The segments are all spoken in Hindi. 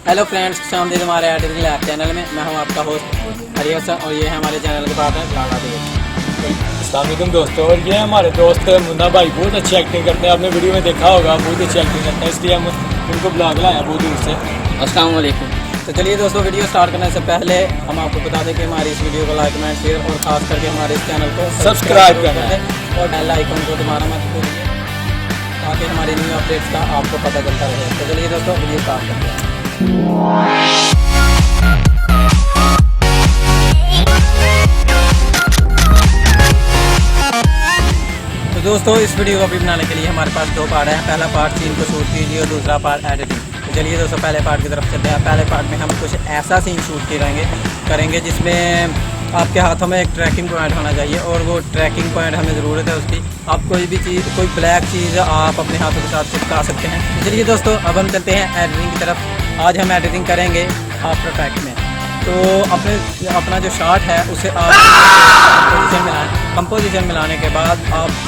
हेलो फ्रेंड्स, सामने हमारे एडिटिंग लैब चैनल में मैं हूं आपका होस्ट हसन और ये है हमारे चैनल के पार्टनर लाडला तैयब। अस्सलाम वालेकुम दोस्तों, और ये हमारे दोस्त मुन्ना भाई बहुत अच्छी एक्टिंग करते हैं। आपने वीडियो में देखा होगा, बहुत अच्छी एक्टिंग करते हैं, इसलिए हम उनको ब्लॉग लाए बहुत दूर से। अस्सलाम वालेकुम। तो चलिए दोस्तों, वीडियो स्टार्ट करने से पहले हम आपको बता दें कि हमारी इस वीडियो को लाइक कमेंट शेयर और खास करके हमारे इस चैनल को सब्सक्राइब करना है और बेल आइकन को दबाना मत भूलिए ताकि हमारी न्यू अपडेट्स का आपको पता चलता रहे। तो चलिए दोस्तों, वीडियो स्टार्ट करते हैं। तो दोस्तों, इस वीडियो को अभी बनाने के लिए हमारे पास दो पार्ट हैं। पहला पार्ट सीन को शूट कीजिए और दूसरा पार्ट एडिटिंग। तो चलिए दोस्तों, पहले पार्ट की तरफ चलते हैं। पहले पार्ट में हम कुछ ऐसा सीन शूट करेंगे जिसमें आपके हाथों में एक ट्रैकिंग पॉइंट होना चाहिए और वो ट्रैकिंग पॉइंट हमें ज़रूरत है उसकी। आप कोई भी चीज़, कोई ब्लैक चीज़ आप अपने हाथों के साथ चिपका सकते हैं। चलिए दोस्तों, अब हम चलते हैं एडिटिंग की तरफ। आज हम एडिटिंग करेंगे आफ्टर इफेक्ट में। तो अपना जो शॉट है उसे आप कंपोजिशन मिलाने के बाद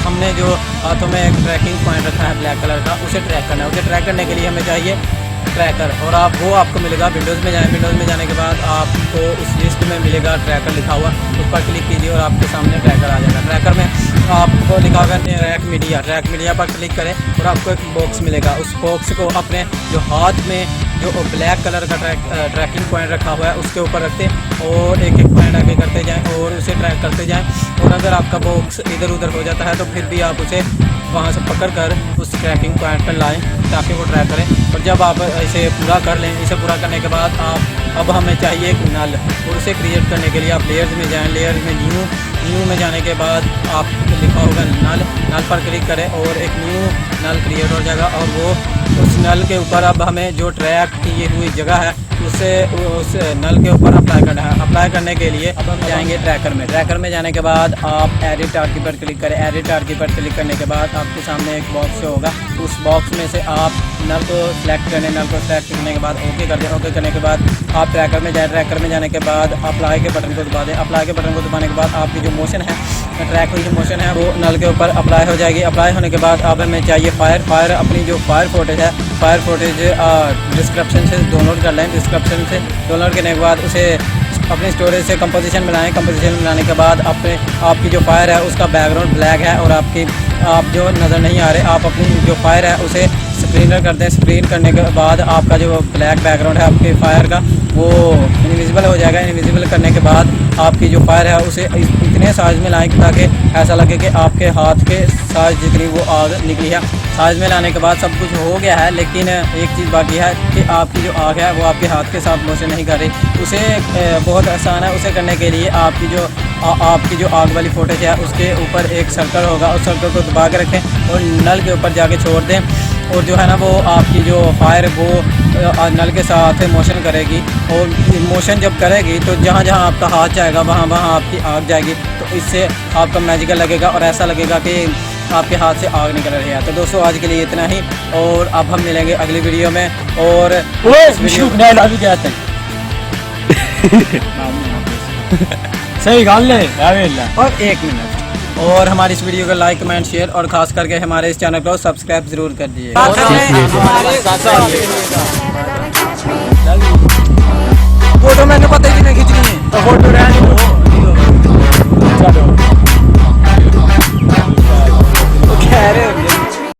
हमने जो हाथों में एक ट्रैकिंग पॉइंट रखा है ब्लैक कलर का, उसे ट्रैक करना है। उसे ट्रैक करने के लिए हमें चाहिए ट्रैकर, और वो आपको मिलेगा विंडोज़ में जाए। विंडोज़ में जाने के बाद आपको उस लिस्ट में मिलेगा ट्रैकर लिखा हुआ, उस पर क्लिक कीजिए और आपके सामने ट्रैकर आ जाएगा। ट्रैकर में आपको लिखा होगा ट्रैक मीडिया पर क्लिक करें और आपको एक बॉक्स मिलेगा। उस बॉक्स को अपने जो हाथ में जो ब्लैक कलर का ट्रैकिंग पॉइंट रखा हुआ है उसके ऊपर रखते और एक पॉइंट आगे करते जाएं और उसे ट्रैक करते जाएं। और अगर आपका बॉक्स इधर उधर हो जाता है तो फिर भी आप उसे वहाँ से पकड़ कर उस ट्रैकिंग पॉइंट पर लाएं ताकि वो ट्रैक करें। और जब आप इसे पूरा कर लें, इसे पूरा करने के बाद अब हमें चाहिए एक नल, और उसे क्रिएट करने के लिए आप लेयर्स में जाएँ। लेयर्स में न्यू में जाने के बाद आप लिखा होगा नल पर क्लिक करें और एक न्यू नल क्रिएट हो जाएगा। और वो उस नल के ऊपर अब हमें जो ट्रैक की हुई जगह है उसे उस नल के ऊपर अप्लाई करना है। अप्लाई करने के लिए अब हम जाएंगे ट्रैकर में। ट्रैकर में जाने के बाद आप एडिट आर्की पर क्लिक करें। एडिट आर्की पर क्लिक करने के बाद आपके सामने एक बॉक्स होगा। उस बॉक्स में से आप नल को सिलेक्ट करें। नल को सिलेक्ट करने के बाद ओके कर दें। ओके करने के बाद आप ट्रैकर में जाएँ। ट्रैकर में जाने के बाद अप्लाई के बटन को दबा दें। अप्लाई के बटन को दबाने के बाद आपकी जो मोशन है, ट्रैक हुई जो मोशन है, वो नल के ऊपर अप्लाई हो जाएगी। अप्लाई होने के बाद अब हमें चाहिए फायर। अपनी जो फायर फुटेज है, फायर फुटेज डिस्क्रिप्शन से डाउनलोड कर लें। डिस्क्रिप्शन से डाउनलोड करने के बाद उसे अपनी स्टोरेज से कंपोजिशन मिलाएं। कंपोजिशन मिलाने के बाद आपकी जो फायर है उसका बैकग्राउंड ब्लैक है और आप जो नज़र नहीं आ रहे, आप अपनी जो फायर है उसे स्क्रीनर कर दें। स्क्रीन करने के बाद आपका जो ब्लैक बैकग्राउंड है आपके फायर का, वो इनविजिबल हो जाएगा। इनविजिबल करने के बाद आपकी जो फायर है उसे इतने साइज में लाएं ताकि ऐसा लगे कि आपके हाथ के साइज जितनी वो आग निकली है। साइज में लाने के बाद सब कुछ हो गया है, लेकिन एक चीज़ बाकी है कि आपकी जो आग है वो आपके हाथ के साथ मोशन नहीं कर रही। उसे बहुत आसान है। उसे करने के लिए आपकी जो आग वाली फुटेज है उसके ऊपर एक सर्कल होगा, उस सर्कल को दबा के रखें और नल के ऊपर जाके छोड़ दें। और जो है ना, वो आपकी जो फायर वो नल के साथ मोशन करेगी, और मोशन जब करेगी तो जहाँ जहाँ आपका हाथ जाएगा वहाँ वहाँ आपकी आग जाएगी। तो इससे आपका मैजिकल लगेगा और ऐसा लगेगा कि आपके हाथ से आग निकल रही है। तो दोस्तों, आज के लिए इतना ही, और अब हम मिलेंगे अगली वीडियो में। और सही गाल ले और 1 मिनट और हमारी इस वीडियो को लाइक कमेंट शेयर और खास करके हमारे इस चैनल को सब्सक्राइब जरूर कर दिए। फोटो मैंने पता ही नहीं खींचनी है, तो फोटो